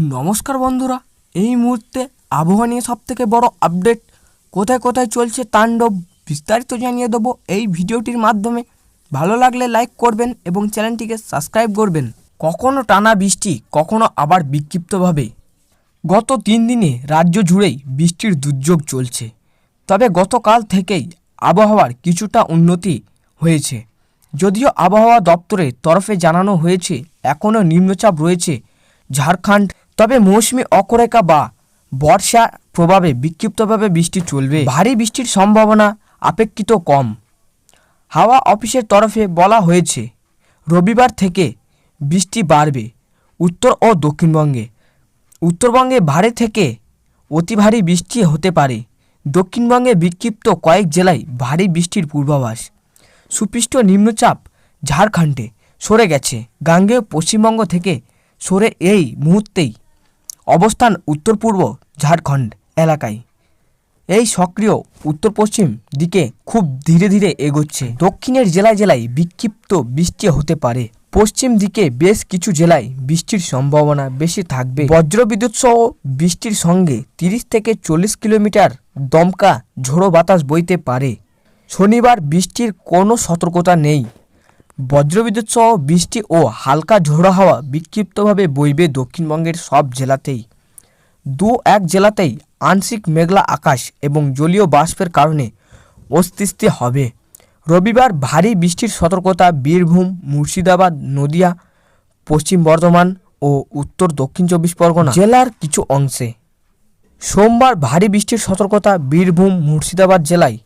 নমস্কার বন্ধুরা, এই মুহূর্তে আবহাওয়া নিয়ে সবথেকে বড় আপডেট কোথায় কোথায় চলছে তাণ্ডব বিস্তারিত জানিয়ে দেবো এই ভিডিওটির মাধ্যমে। ভালো লাগলে লাইক করবেন এবং চ্যানেলটিকে সাবস্ক্রাইব করবেন। কখনো টানা বৃষ্টি, কখনো আবার বিক্ষিপ্তভাবে গত 3 দিনে রাজ্য জুড়েই বৃষ্টির দুর্যোগ চলছে। তবে গতকাল থেকেই আবহাওয়ার কিছুটা উন্নতি হয়েছে, যদিও আবহাওয়া দপ্তরের তরফে জানানো হয়েছে এখনও নিম্নচাপ রয়েছে ঝাড়খণ্ড। তবে মৌসুমি অক্ষরেখা বা বর্ষা প্রভাবে বিক্ষিপ্তভাবে বৃষ্টি চলবে। ভারী বৃষ্টির সম্ভাবনা অপেক্ষিত কম। হাওয়া অফিসের তরফে বলা হয়েছে রবিবার থেকে বৃষ্টি বাড়বে উত্তর ও দক্ষিণবঙ্গে। উত্তরবঙ্গে ভারী থেকে অতি ভারী বৃষ্টি হতে পারে। দক্ষিণবঙ্গে বিক্ষিপ্ত কয়েক জেলায় ভারী বৃষ্টির পূর্বাভাস। সুপৃষ্ট নিম্নচাপ ঝাড়খণ্ডে সরে গেছে। গাঙ্গেয় পশ্চিমবঙ্গ থেকে সরে এই মুহূর্তেই অবস্থান উত্তর পূর্ব ঝাড়খণ্ড এলাকায়। এই সক্রিয় উত্তর পশ্চিম দিকে খুব ধীরে ধীরে এগোচ্ছে। দক্ষিণের জেলায় জেলায় বিক্ষিপ্ত বৃষ্টি হতে পারে। পশ্চিম দিকে বেশ কিছু জেলায় বৃষ্টির সম্ভাবনা বেশি থাকবে। বজ্রবিদ্যুৎ সহ বৃষ্টির সঙ্গে 30 থেকে 40 কিলোমিটার দমকা ঝোড়ো বাতাস বইতে পারে। শনিবার বৃষ্টির কোনো সতর্কতা নেই। বজ্রবিদ্যুৎ সহ বৃষ্টি ও হালকা ঝোড়ো হাওয়া বিক্ষিপ্তভাবে বইবে দক্ষিণবঙ্গের সব জেলাতেই। 2-1 জেলাতেই আংশিক মেঘলা আকাশ এবং জলীয় বাষ্পের কারণে অস্বস্তি হবে। রবিবার ভারী বৃষ্টির সতর্কতা বীরভূম, মুর্শিদাবাদ, নদিয়া, পশ্চিম বর্ধমান ও উত্তর দক্ষিণ 24 পরগনা জেলার কিছু অংশে। সোমবার ভারী বৃষ্টির সতর্কতা বীরভূম, মুর্শিদাবাদ জেলায়।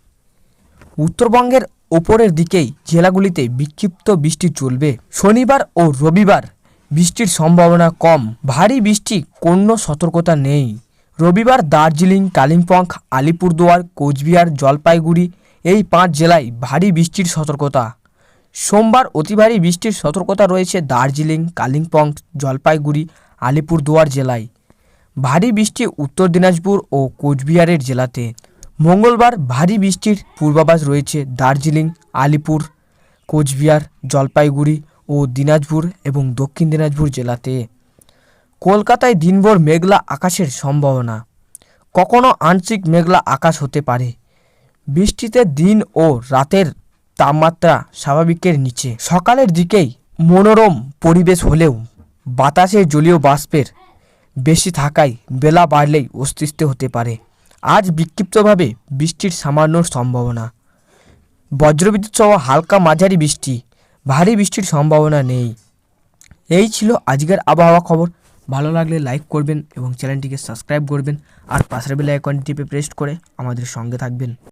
উত্তরবঙ্গের ওপরের দিকেই জেলাগুলিতে বিক্ষিপ্ত বৃষ্টি চলবে। শনিবার ও রবিবার বৃষ্টির সম্ভাবনা কম। ভারী বৃষ্টি কোনো সতর্কতা নেই। রবিবার দার্জিলিং, কালিম্পং, আলিপুরদুয়ার, কোচবিহার, জলপাইগুড়ি এই 5 জেলায় ভারী বৃষ্টির সতর্কতা। সোমবার অতি ভারী বৃষ্টির সতর্কতা রয়েছে দার্জিলিং, কালিম্পং, জলপাইগুড়ি, আলিপুরদুয়ার জেলায়। ভারী বৃষ্টি উত্তর দিনাজপুর ও কোচবিহারের জেলাতে। মঙ্গলবার ভারী বৃষ্টির পূর্বাভাস রয়েছে দার্জিলিং, আলিপুর, কোচবিহার, জলপাইগুড়ি ও দিনাজপুর এবং দক্ষিণ দিনাজপুর জেলাতে। কলকাতায় দিনভর মেঘলা আকাশের সম্ভাবনা, কখনো আংশিক মেঘলা আকাশ হতে পারে। বৃষ্টিতে দিন ও রাতের তাপমাত্রা স্বাভাবিকের নিচে। সকালের দিকেই মনোরম পরিবেশ হলেও বাতাসে জলীয় বাষ্পের বেশি থাকায় বেলা বাড়লেই অস্বস্তি হতে পারে। আজ বিক্ষিপ্তভাবে বৃষ্টির সামান্য সম্ভাবনা। বজ্রবিদ্যুৎ সহ হালকা মাঝারি বৃষ্টি, ভারী বৃষ্টির সম্ভাবনা নেই। এই ছিল আজকের আবহাওয়া খবর। ভালো লাগলে লাইক করবেন এবং চ্যানেলটিকে সাবস্ক্রাইব করবেন আর পাশের বেল আইকনটি টিপে প্রেস করে আমাদের সঙ্গে থাকবেন।